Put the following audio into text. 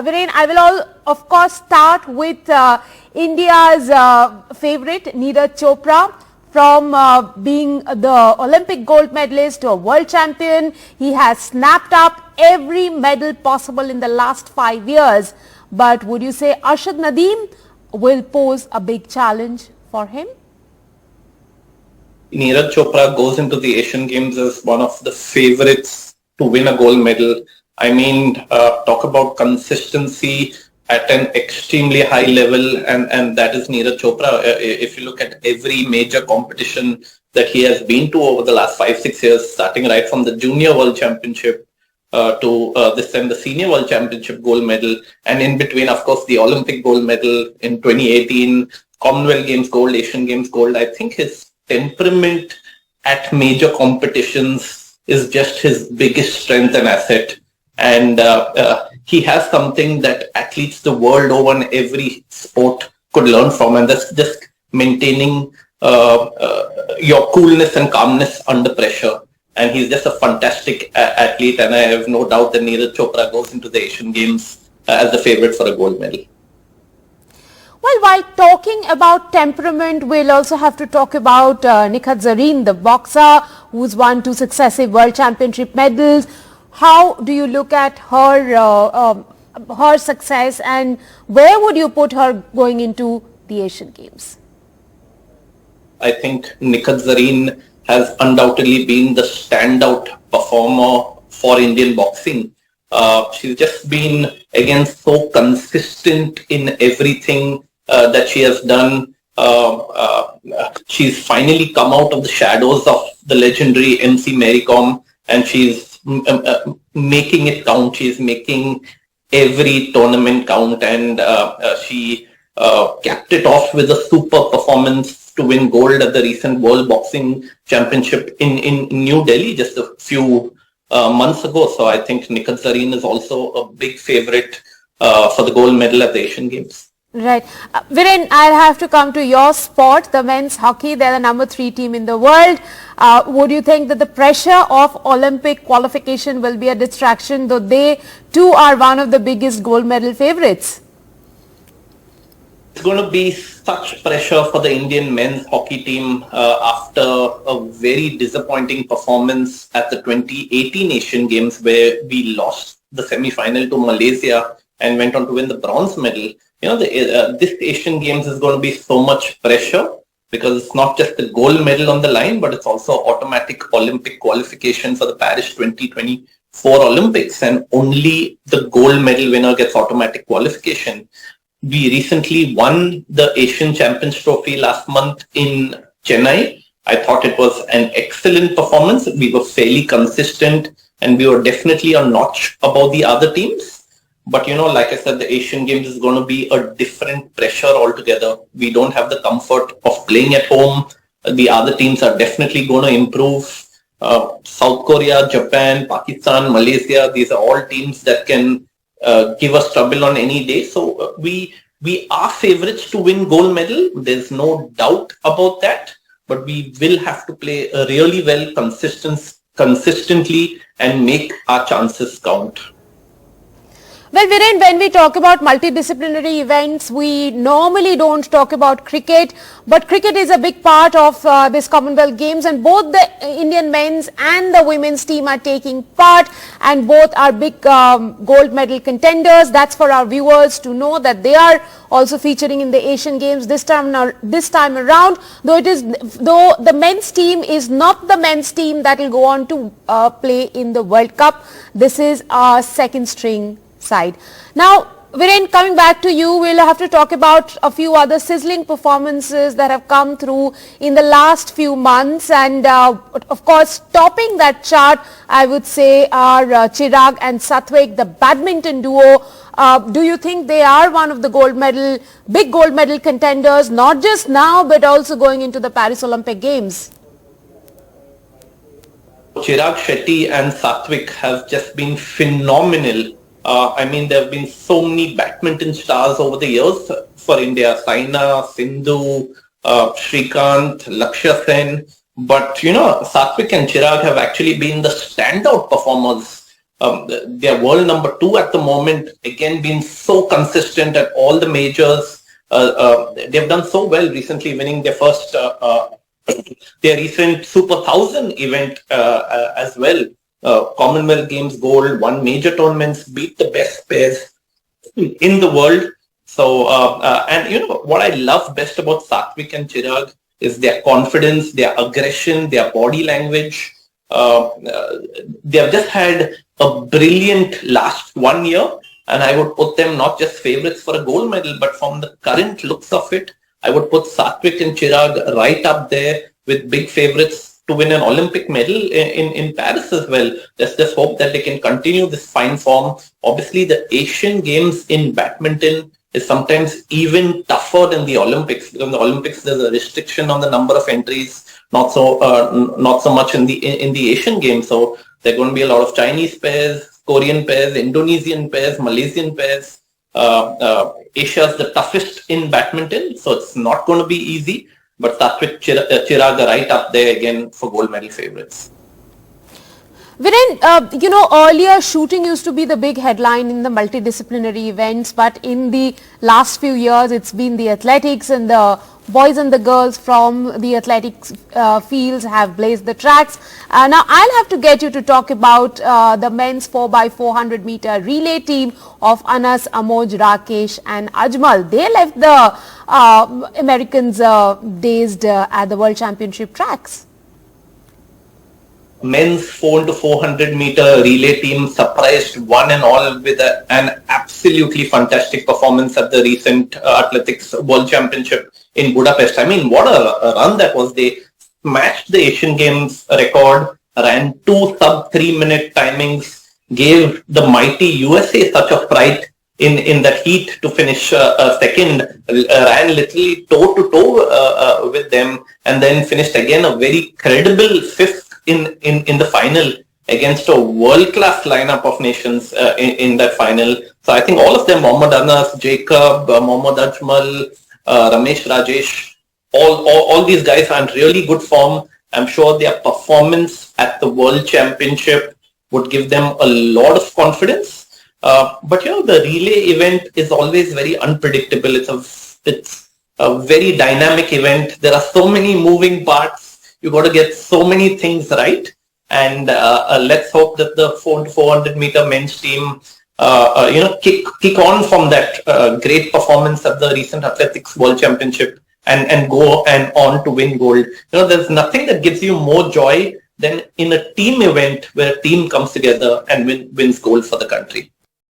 Viren, I will of course start with India's favorite, Neeraj Chopra. From being the Olympic gold medalist to a world champion, he has snapped up every medal possible in the last 5 years. But would you say Arshad Nadeem will pose a big challenge for him? Neeraj Chopra goes into the Asian Games as one of the favorites to win a gold medal. I mean, talk about consistency at an extremely high level, and that is Neeraj Chopra. If you look at every major competition that he has been to over the last 5-6 years, starting right from the Junior World Championship to this time the Senior World Championship gold medal, and in between, of course, the Olympic gold medal in 2018, Commonwealth Games gold, Asian Games gold. I think his temperament at major competitions is just his biggest strength and asset. And he has something that athletes the world over in every sport could learn from, and that's just maintaining your coolness and calmness under pressure. And he's just a fantastic athlete, and I have no doubt that Neeraj Chopra goes into the Asian Games as the favorite for a gold medal. Well, while talking about temperament, we'll also have to talk about Nikhat Zareen, the boxer who's won 2 successive World Championship medals. How do you look at her success, and where would you put her going into the Asian Games? I think Nikhat Zareen has undoubtedly been the standout performer for Indian boxing. She's just been, again, so consistent in everything that she has done. She's finally come out of the shadows of the legendary MC Mary Kom, and she's making it count. She's making every tournament count, and she capped it off with a super performance to win gold at the recent World Boxing Championship in New Delhi just a few months ago. So I think Nikhat Zareen is also a big favorite for the gold medal at the Asian Games. Right. Viren, I'll have to come to your sport, the men's hockey. They're the number 3 team in the world. Would you think that the pressure of Olympic qualification will be a distraction, though they too are one of the biggest gold medal favorites? It's going to be such pressure for the Indian men's hockey team after a very disappointing performance at the 2018 Asian Games, where we lost the semi-final to Malaysia and went on to win the bronze medal. You know, this Asian Games is going to be so much pressure because it's not just the gold medal on the line, but it's also automatic Olympic qualification for the Paris 2024 Olympics, and only the gold medal winner gets automatic qualification. We recently won the Asian Champions Trophy last month in Chennai. I thought it was an excellent performance. We were fairly consistent, and we were definitely a notch above the other teams. But, you know, like I said, the Asian Games is going to be a different pressure altogether. We don't have the comfort of playing at home. The other teams are definitely going to improve. South Korea, Japan, Pakistan, Malaysia, these are all teams that can give us trouble on any day. So we are favorites to win gold medal. There's no doubt about that. But we will have to play really well consistently and make our chances count. Well, Viren, when we talk about multidisciplinary events, we normally don't talk about cricket, but cricket is a big part of this Commonwealth Games, and both the Indian men's and the women's team are taking part, and both are big gold medal contenders. That's for our viewers to know that they are also featuring in the Asian Games this time around, though the men's team is not the men's team that will go on to play in the World Cup. This is our second string side. Now, Viren, coming back to you, we'll have to talk about a few other sizzling performances that have come through in the last few months, and of course, topping that chart, I would say, are Chirag and Satwik, the badminton duo. Do you think they are one of the big gold medal contenders, not just now, but also going into the Paris Olympic Games? Chirag Shetty and Satwik have just been phenomenal. I mean, there have been so many badminton stars over the years for India. Saina, Sindhu, Srikanth, Lakshya Sen. But, you know, Satwik and Chirag have actually been the standout performers they're world number 2 at the moment. Again, been so consistent at all the majors. They've done so well recently, winning their first, their recent Super 1000 event as well. Commonwealth Games gold, won major tournaments, beat the best pairs in the world. So, and you know, what I love best about Satwik and Chirag is their confidence, their aggression, their body language. They have just had a brilliant last 1 year, and I would put them not just favorites for a gold medal, but from the current looks of it, I would put Satwik and Chirag right up there with big favorites to win an Olympic medal in Paris as well. Let's just hope that they can continue this fine form. Obviously, the Asian Games in badminton is sometimes even tougher than the Olympics, because in the Olympics there's a restriction on the number of entries, not so much in the Asian Games. So there are going to be a lot of Chinese pairs, Korean pairs, Indonesian pairs, Malaysian pairs. Asia is the toughest in badminton, so it's not going to be easy. But Satwik, Chirag are right up there again for gold medal favorites. Viren, you know, earlier shooting used to be the big headline in the multidisciplinary events, but in the last few years, it's been the athletics, and the boys and the girls from the athletics fields have blazed the tracks. Now, I'll have to get you to talk about the men's 4x400 meter relay team of Anas, Amoj, Rakesh and Ajmal. They left the Americans dazed at the World Championship tracks. Men's 4x400 meter relay team surprised one and all with an absolutely fantastic performance at the recent Athletics World Championship in Budapest. I mean, what a run that was. They smashed the Asian Games record, ran 2 sub-3 minute timings, gave the mighty USA such a fright in that heat to finish second, ran literally toe-to-toe with them, and then finished again a very credible 5th in the final against a world-class lineup of nations in that final. So I think all of them, Mohammad Anas, Jacob, Mohammad Ajmal, Ramesh Rajesh, all these guys are in really good form. I'm sure their performance at the World Championship would give them a lot of confidence. But you know, the relay event is always very unpredictable. It's a very dynamic event. There are so many moving parts. You got to get so many things right, and let's hope that the 400 meter men's team, kick on from that great performance at the recent Athletics World Championship and go and on to win gold. You know, there's nothing that gives you more joy than in a team event where a team comes together and wins gold for the country.